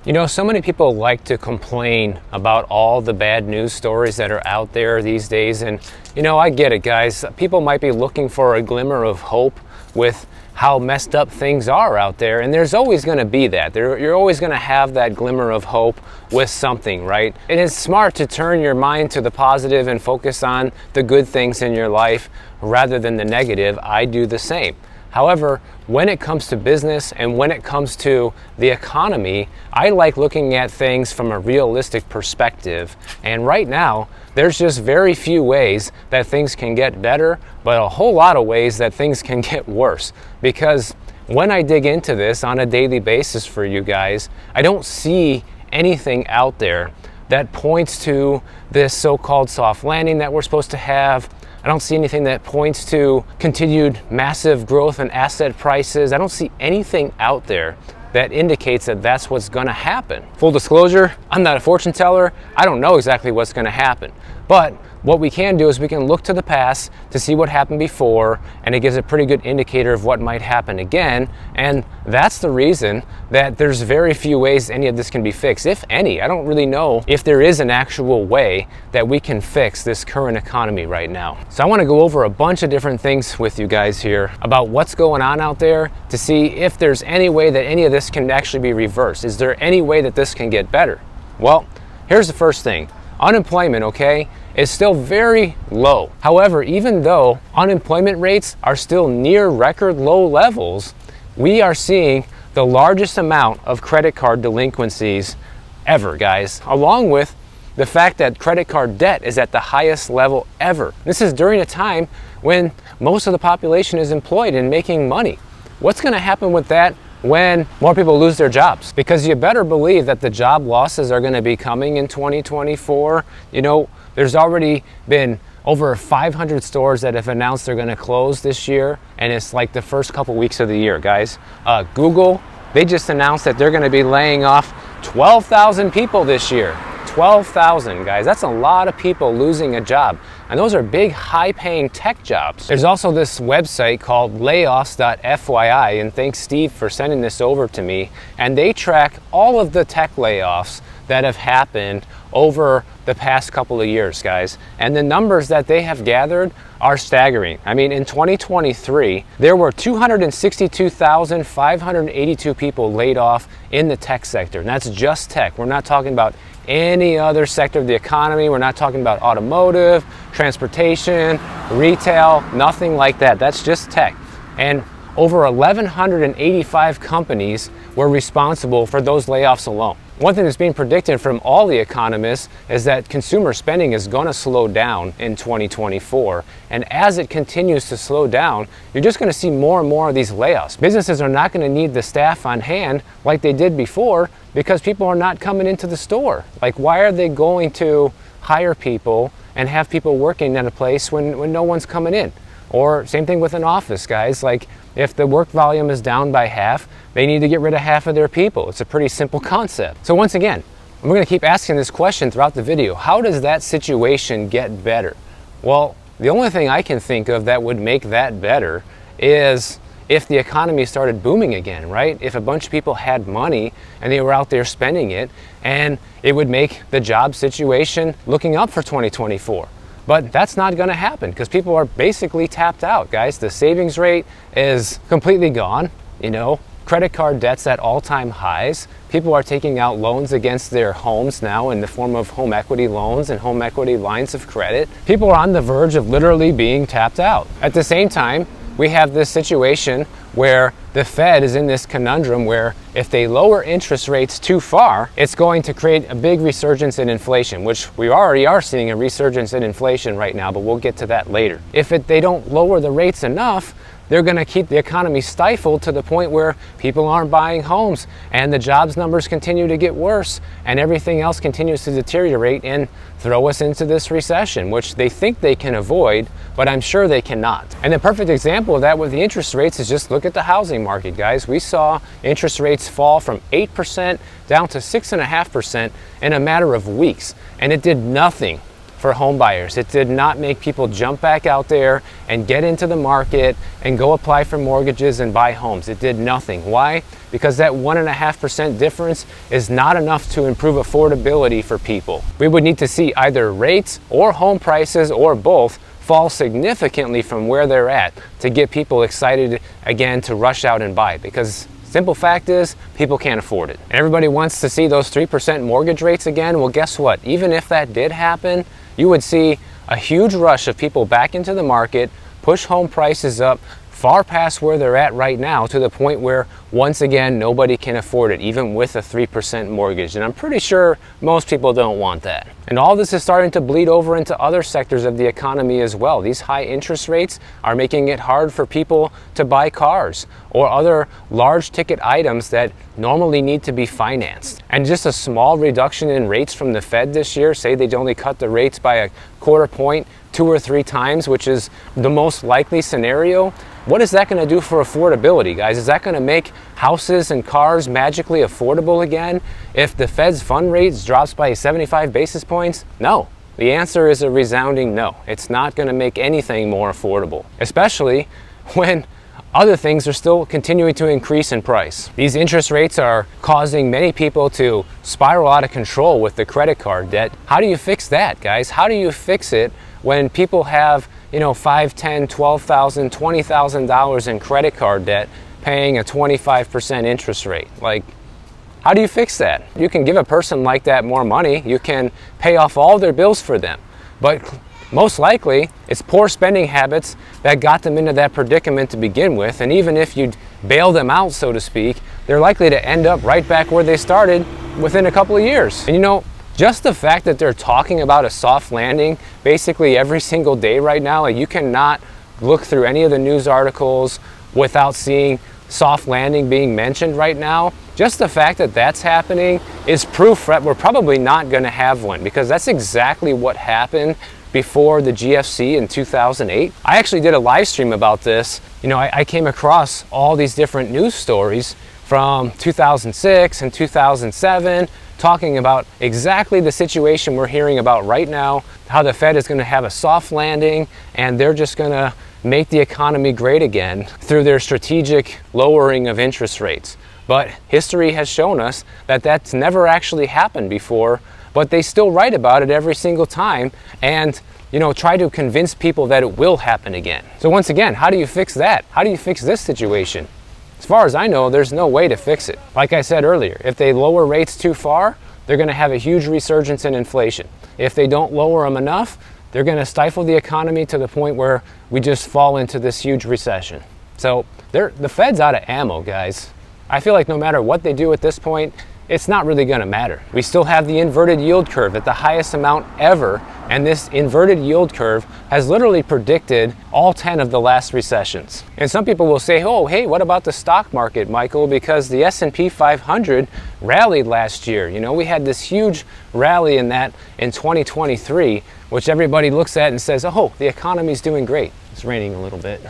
You know, so many people like to complain about all the bad news stories that are out there these days. And, you know, I get it, guys. People might be looking for a glimmer of hope with how messed up things are out there. And there's always going to be that. You're always going to have that glimmer of hope with something, right? It is smart to turn your mind to the positive and focus on the good things in your life rather than the negative. I do the same. However, when it comes to business and when it comes to the economy, I like looking at things from a realistic perspective. And right now, there's just very few ways that things can get better, but a whole lot of ways that things can get worse. Because when I dig into this on a daily basis for you guys, I don't see anything out there that points to this so-called soft landing that we're supposed to have. I don't see anything that points to continued massive growth in asset prices. I don't see anything out there that indicates that that's what's going to happen. Full disclosure, I'm not a fortune teller. I don't know exactly what's going to happen. But what we can do is we can look to the past to see what happened before, and it gives a pretty good indicator of what might happen again. And that's the reason that there's very few ways any of this can be fixed, if any. I don't really know if there is an actual way that we can fix this current economy right now. So I want to go over a bunch of different things with you guys here about what's going on out there to see if there's any way that any of this can actually be reversed. Is there any way that this can get better? Well, here's the first thing. Unemployment, okay, is still very low. However, even though unemployment rates are still near record low levels, we are seeing the largest amount of credit card delinquencies ever, guys, along with the fact that credit card debt is at the highest level ever. This is during a time when most of the population is employed and making money. What's going to happen with that when more people lose their jobs? Because you better believe that the job losses are going to be coming in 2024. You know, there's already been over 500 stores that have announced they're going to close this year, and it's like the first couple weeks of the year, guys. Google, they just announced that they're going to be laying off 12,000 people this year. 12,000, guys. That's a lot of people losing a job. And those are big, high-paying tech jobs. There's also this website called layoffs.fyi, and thanks, Steve, for sending this over to me. And they track all of the tech layoffs that have happened over the past couple of years, guys. And the numbers that they have gathered are staggering. I mean, in 2023, there were 262,582 people laid off in the tech sector. And that's just tech. We're not talking about any other sector of the economy. We're not talking about automotive, transportation, retail, nothing like that. That's just tech. And over 1,185 companies were responsible for those layoffs alone. One thing that's being predicted from all the economists is that consumer spending is going to slow down in 2024. And as it continues to slow down, you're just going to see more and more of these layoffs. Businesses are not going to need the staff on hand like they did before because people are not coming into the store. Like, why are they going to hire people and have people working at a place when no one's coming in? Or same thing with an office, guys. Like, if the work volume is down by half, they need to get rid of half of their people. It's a pretty simple concept. So once again, we're going to keep asking this question throughout the video. How does that situation get better? Well, the only thing I can think of that would make that better is if the economy started booming again, right? If a bunch of people had money and they were out there spending it, and it would make the job situation looking up for 2024. But that's not going to happen because people are basically tapped out, guys. The savings rate is completely gone. You know, credit card debt's at all-time highs. People are taking out loans against their homes now in the form of home equity loans and home equity lines of credit. People are on the verge of literally being tapped out. At the same time, we have this situation where the Fed is in this conundrum where if they lower interest rates too far, it's going to create a big resurgence in inflation, which we already are seeing a resurgence in inflation right now, but we'll get to that later. If they don't lower the rates enough, they're going to keep the economy stifled to the point where people aren't buying homes and the jobs numbers continue to get worse and everything else continues to deteriorate and throw us into this recession, which they think they can avoid, but I'm sure they cannot. And the perfect example of that with the interest rates is just look at the housing market, guys. We saw interest rates fall from 8% down to 6.5% in a matter of weeks, and it did nothing for home buyers. It did not make people jump back out there and get into the market and go apply for mortgages and buy homes. It did nothing. Why? Because that 1.5% difference is not enough to improve affordability for people. We would need to see either rates or home prices or both fall significantly from where they're at to get people excited again to rush out and buy, because simple fact is, people can't afford it. Everybody wants to see those 3% mortgage rates again. Well, guess what? Even if that did happen, you would see a huge rush of people back into the market, push home prices up far past where they're at right now, to the point where once again nobody can afford it, even with a 3% mortgage. And I'm pretty sure most people don't want that. And all this is starting to bleed over into other sectors of the economy as well. These high interest rates are making it hard for people to buy cars or other large ticket items that normally need to be financed. And just a small reduction in rates from the Fed this year, say they'd only cut the rates by a quarter point 2 or 3 times, which is the most likely scenario. What is that going to do for affordability, guys? Is that going to make houses and cars magically affordable again if the Fed's fund rate drops by 75 basis points? No. The answer is a resounding no. It's not going to make anything more affordable, especially when other things are still continuing to increase in price. These interest rates are causing many people to spiral out of control with the credit card debt. How do you fix that, guys? How do you fix it when people have, $5,000, $10,000, $12,000, $20,000 in credit card debt, paying a 25% interest rate? Like, how do you fix that? You can give a person like that more money. You can pay off all their bills for them. But most likely, it's poor spending habits that got them into that predicament to begin with. And even if you bail them out, so to speak, they're likely to end up right back where they started within a couple of years. And just the fact that they're talking about a soft landing basically every single day right now, like, you cannot look through any of the news articles without seeing soft landing being mentioned right now. Just the fact that that's happening is proof that we're probably not going to have one, because that's exactly what happened before the GFC in 2008. I actually did a live stream about this. I came across all these different news stories from 2006 and 2007 talking about exactly the situation we're hearing about right now, how the Fed is going to have a soft landing and they're just going to make the economy great again through their strategic lowering of interest rates. But history has shown us that that's never actually happened before, but they still write about it every single time and try to convince people that it will happen again. So once again, how do you fix that? How do you fix this situation? As far as I know, there's no way to fix it. Like I said earlier, if they lower rates too far, they're going to have a huge resurgence in inflation. If they don't lower them enough, they're going to stifle the economy to the point where we just fall into this huge recession. So the Fed's out of ammo, guys. I feel like no matter what they do at this point, it's not really going to matter. We still have the inverted yield curve at the highest amount ever, and this inverted yield curve has literally predicted all 10 of the last recessions. And some people will say, oh, hey, what about the stock market, Michael? Because the S&P 500 rallied last year. We had this huge rally in 2023, which everybody looks at and says, oh, the economy's doing great. It's raining a little bit.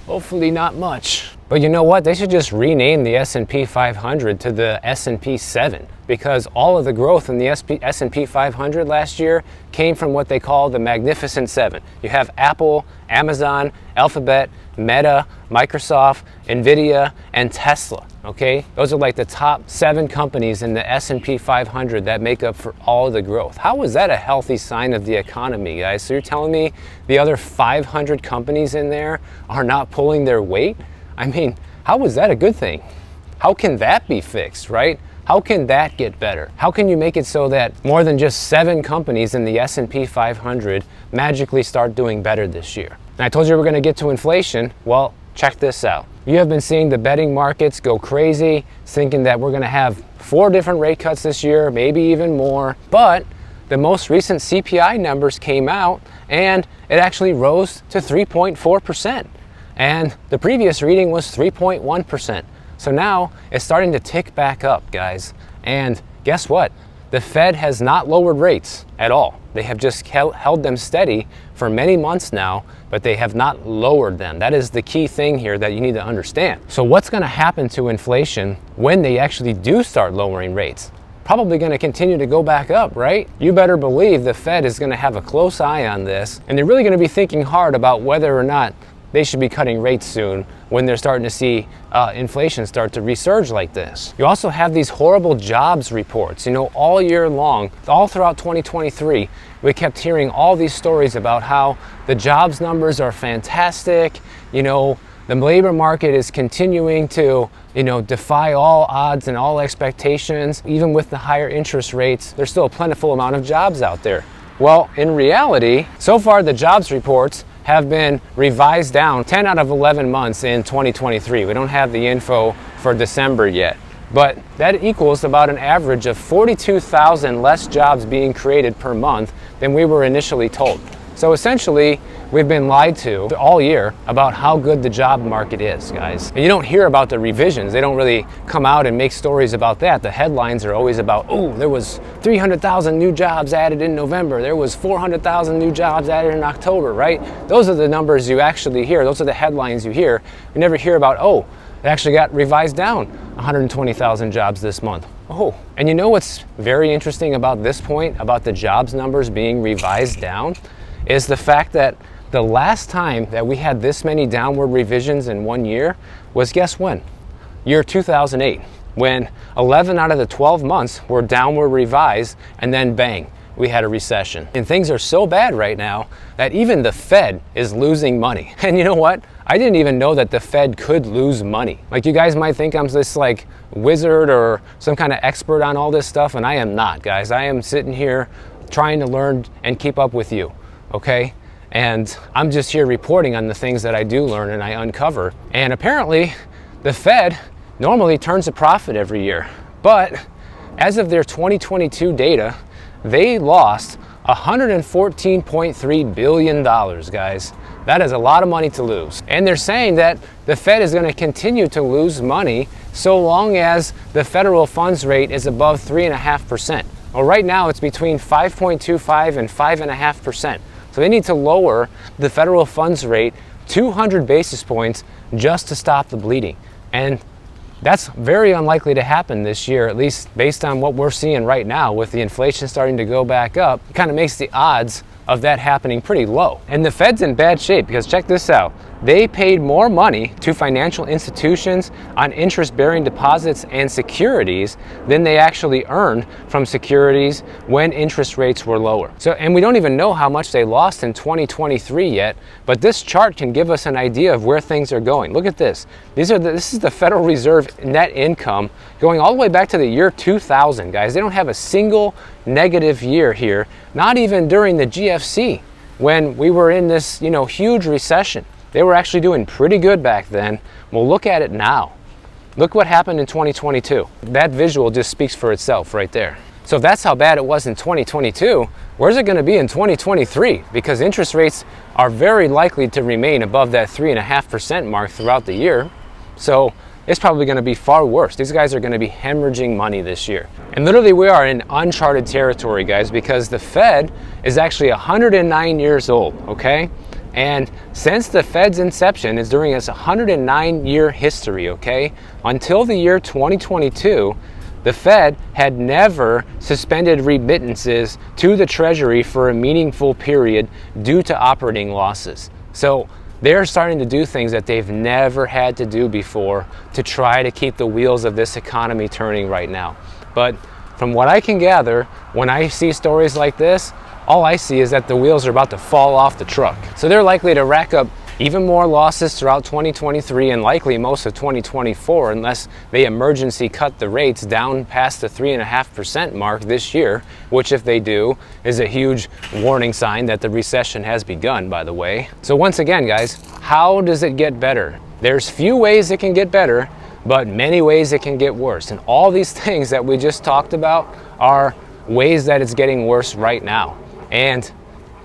Hopefully not much. But you know what? They should just rename the S&P 500 to the S&P 7, because all of the growth in the S&P 500 last year came from what they call the Magnificent Seven. You have Apple, Amazon, Alphabet, Meta, Microsoft, Nvidia, and Tesla. Okay? Those are like the top 7 companies in the S&P 500 that make up for all the growth. How is that a healthy sign of the economy, guys? So you're telling me the other 500 companies in there are not pulling their weight? I mean, how is that a good thing? How can that be fixed, right? How can that get better? How can you make it so that more than just 7 companies in the S&P 500 magically start doing better this year? And I told you we're going to get to inflation. Well, check this out. You have been seeing the betting markets go crazy, thinking that we're going to have 4 different rate cuts this year, maybe even more. But the most recent CPI numbers came out and it actually rose to 3.4%. And the previous reading was 3.1%. So now it's starting to tick back up, guys. And guess what? The Fed has not lowered rates at all. They have just held them steady for many months now, but they have not lowered them. That is the key thing here that you need to understand. So what's going to happen to inflation when they actually do start lowering rates? probably going to continue to go back up, right? You better believe the Fed is going to have a close eye on this, and they're really going to be thinking hard about whether or not they should be cutting rates soon when they're starting to see inflation start to resurge like this. You also have these horrible jobs reports, all year long, all throughout 2023, we kept hearing all these stories about how the jobs numbers are fantastic, the labor market is continuing to, defy all odds and all expectations. Even with the higher interest rates, there's still a plentiful amount of jobs out there. Well, in reality, so far the jobs reports have been revised down 10 out of 11 months in 2023. We don't have the info for December yet, but that equals about an average of 42,000 less jobs being created per month than we were initially told. So essentially, we've been lied to all year about how good the job market is, guys. And you don't hear about the revisions. They don't really come out and make stories about that. The headlines are always about, oh, there was 300,000 new jobs added in November. There was 400,000 new jobs added in October, right? Those are the numbers you actually hear. Those are the headlines you hear. You never hear about, oh, it actually got revised down 120,000 jobs this month. Oh, and you know what's very interesting about this point, about the jobs numbers being revised down, is the fact that the last time that we had this many downward revisions in one year was, guess when? Year 2008, when 11 out of the 12 months were downward revised, and then bang, we had a recession. And things are so bad right now that even the Fed is losing money. And you know what? I didn't even know that the Fed could lose money. Like, you guys might think I'm this like wizard or some kind of expert on all this stuff, and I am not, guys. I am sitting here trying to learn and keep up with you, okay? And I'm just here reporting on the things that I do learn and I uncover. And apparently the Fed normally turns a profit every year, but as of their 2022 data, they lost $114.3 billion, guys. That is a lot of money to lose. And they're saying that the Fed is going to continue to lose money so long as the federal funds rate is above 3.5%. Well, right now it's between 5.25 and 5.5%. So they need to lower the federal funds rate 200 basis points just to stop the bleeding. And that's very unlikely to happen this year, at least based on what we're seeing right now with the inflation starting to go back up. It kind of makes the odds of that happening pretty low. And the Fed's in bad shape because check this out. They paid more money to financial institutions on interest-bearing deposits and securities than they actually earned from securities when interest rates were lower. So, and we don't even know how much they lost in 2023 yet, but this chart can give us an idea of where things are going. Look at this. This is the Federal Reserve net income going all the way back to the year 2000, guys. They don't have a single negative year here, not even during the GFC when we were in this, huge recession. They were actually doing pretty good back then. Well, look at it now. Look what happened in 2022. That visual just speaks for itself right there. So if that's how bad it was in 2022, where's it going to be in 2023? Because interest rates are very likely to remain above that 3.5% mark throughout the year. So it's probably going to be far worse. These guys are going to be hemorrhaging money this year. And literally we are in uncharted territory, guys, because the Fed is actually 109 years old, okay? And since the Fed's inception is during its 109-year history, okay, until the year 2022, the Fed had never suspended remittances to the Treasury for a meaningful period due to operating losses. So they're starting to do things that they've never had to do before to try to keep the wheels of this economy turning right now. But from what I can gather, when I see stories like this, all I see is that the wheels are about to fall off the truck. So they're likely to rack up even more losses throughout 2023 and likely most of 2024 unless they emergency cut the rates down past the 3.5% mark this year, which if they do is a huge warning sign that the recession has begun, by the way. So once again, guys, how does it get better? There's few ways it can get better, but many ways it can get worse. And all these things that we just talked about are ways that it's getting worse right now. And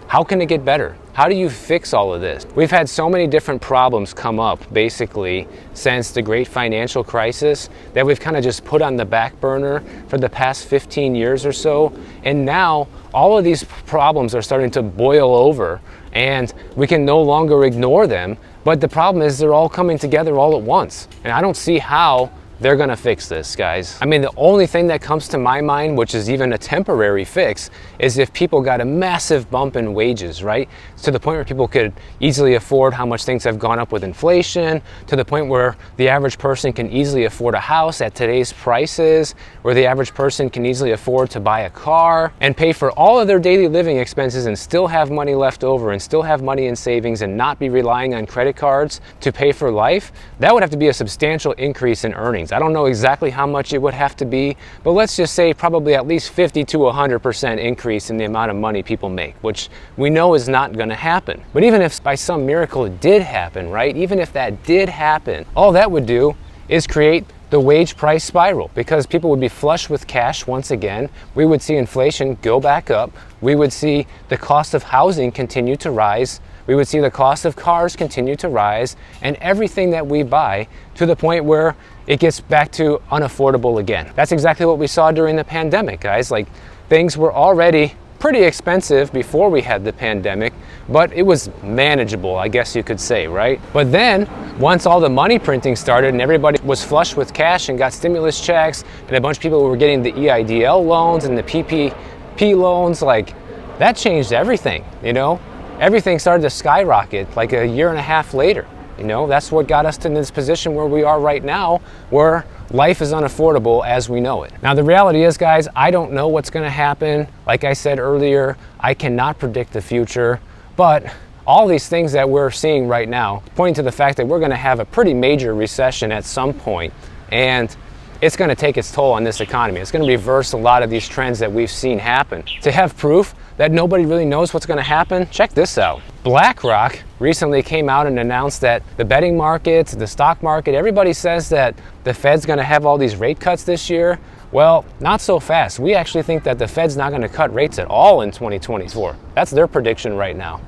how can it get better? How do you fix all of this? We've had so many different problems come up basically since the great financial crisis that we've kind of just put on the back burner for the past 15 years or so. And now all of these problems are starting to boil over and we can no longer ignore them. But the problem is they're all coming together all at once. And I don't see how they're gonna fix this, guys. I mean, the only thing that comes to my mind, which is even a temporary fix, is if people got a massive bump in wages, right? To the point where people could easily afford how much things have gone up with inflation, to the point where the average person can easily afford a house at today's prices, where the average person can easily afford to buy a car and pay for all of their daily living expenses and still have money left over and still have money in savings and not be relying on credit cards to pay for life. That would have to be a substantial increase in earnings. I don't know exactly how much it would have to be, but let's just say probably at least 50 to 100% increase in the amount of money people make, which we know is not going to happen. But even if by some miracle it did happen, right? Even if that did happen, all that would do is create the wage price spiral, because people would be flush with cash once again. We would see inflation go back up. We would see the cost of housing continue to rise. We would see the cost of cars continue to rise, and everything that we buy, to the point where it gets back to unaffordable again. That's exactly what we saw during the pandemic, guys. Like, things were already pretty expensive before we had the pandemic, but it was manageable, I guess you could say, right? But then once all the money printing started and everybody was flush with cash and got stimulus checks, and a bunch of people were getting the EIDL loans and the PPP loans, like, that changed everything, you know? Everything started to skyrocket like a year and a half later. You know, that's what got us to this position where we are right now, where life is unaffordable as we know it. Now, the reality is, guys, I don't know what's going to happen. Like I said earlier, I cannot predict the future, but all these things that we're seeing right now pointing to the fact that we're going to have a pretty major recession at some point, and it's going to take its toll on this economy. It's going to reverse a lot of these trends that we've seen happen. To have proof that nobody really knows what's going to happen, check this out. BlackRock recently came out and announced that the betting markets, the stock market, everybody says that the Fed's going to have all these rate cuts this year. Well, not so fast. We actually think that the Fed's not going to cut rates at all in 2024. That's their prediction right now.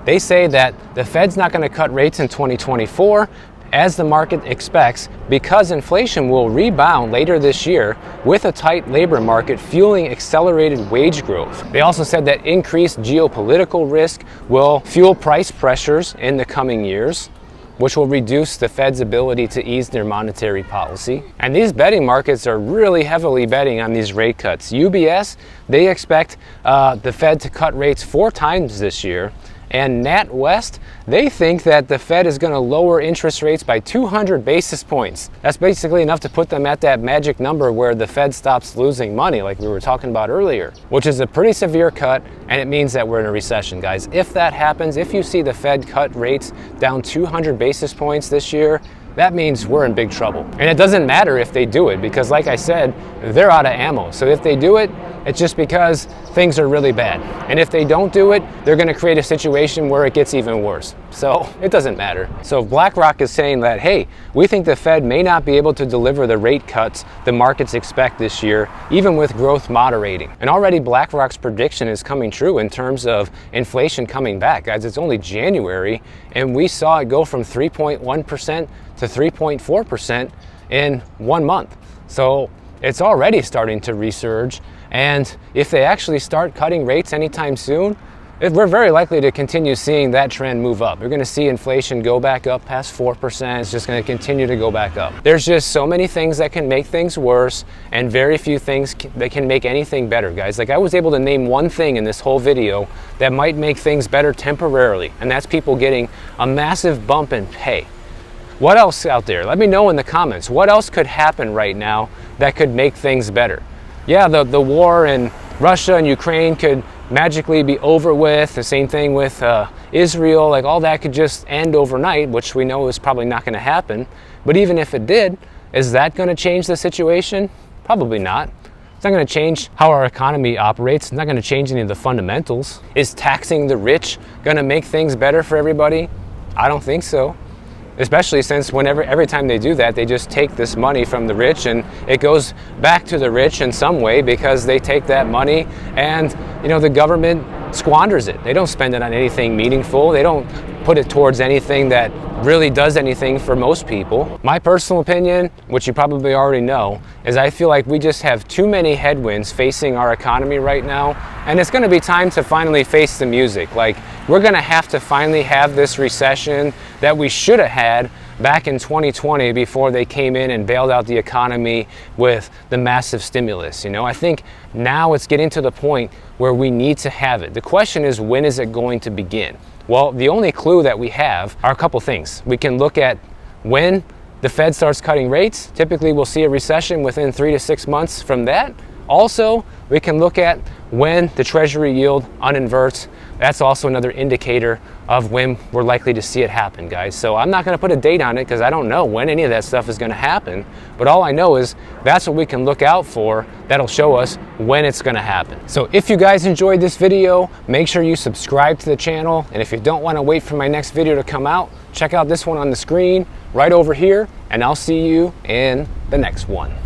They say that the Fed's not going to cut rates in 2024, as the market expects, because inflation will rebound later this year with a tight labor market fueling accelerated wage growth. They also said that increased geopolitical risk will fuel price pressures in the coming years, which will reduce the Fed's ability to ease their monetary policy. And these betting markets are really heavily betting on these rate cuts. UBS, they expect the Fed to cut rates 4 times this year. And NatWest, they think that the Fed is going to lower interest rates by 200 basis points. That's basically enough to put them at that magic number where the Fed stops losing money, like we were talking about earlier, which is a pretty severe cut, and it means that we're in a recession, guys. If that happens, if you see the Fed cut rates down 200 basis points this year, that means we're in big trouble. And it doesn't matter if they do it, because like I said, they're out of ammo. So if they do it, it's just because things are really bad. And if they don't do it, they're going to create a situation where it gets even worse. So it doesn't matter. So BlackRock is saying that, hey, we think the Fed may not be able to deliver the rate cuts the markets expect this year, even with growth moderating. And already BlackRock's prediction is coming true in terms of inflation coming back. Guys, it's only January, and we saw it go from 3.1% to 3.4% in 1 month. So it's already starting to resurge. And if they actually start cutting rates anytime soon, we're very likely to continue seeing that trend move up. We're going to see inflation go back up past 4%. It's just going to continue to go back up. There's just so many things that can make things worse, and very few things that can make anything better, guys. Like, I was able to name one thing in this whole video that might make things better temporarily, and that's people getting a massive bump in pay. What else out there? Let me know in the comments. What else could happen right now that could make things better? Yeah, the war in Russia and Ukraine could magically be over with. The same thing with Israel. Like, all that could just end overnight, which we know is probably not going to happen. But even if it did, is that going to change the situation? Probably not. It's not going to change how our economy operates. It's not going to change any of the fundamentals. Is taxing the rich going to make things better for everybody? I don't think so. Especially since every time they do that, they just take this money from the rich and it goes back to the rich in some way, because they take that money and, you know, the government squanders it. They don't spend it on anything meaningful. They don't put it towards anything that really does anything for most people. My personal opinion, which you probably already know, is I feel like we just have too many headwinds facing our economy right now, and it's going to be time to finally face the music. Like, we're going to have to finally have this recession that we should have had back in 2020 before they came in and bailed out the economy with the massive stimulus. I think now it's getting to the point where we need to have it. The question is, when is it going to begin? Well, the only clue that we have are a couple things. We can look at when the Fed starts cutting rates. Typically, we'll see a recession within 3 to 6 months from that. Also, we can look at when the Treasury yield uninverts. That's also another indicator of when we're likely to see it happen, guys. So I'm not going to put a date on it because I don't know when any of that stuff is going to happen. But all I know is that's what we can look out for. That'll show us when it's going to happen. So if you guys enjoyed this video, make sure you subscribe to the channel. And if you don't want to wait for my next video to come out, check out this one on the screen right over here. And I'll see you in the next one.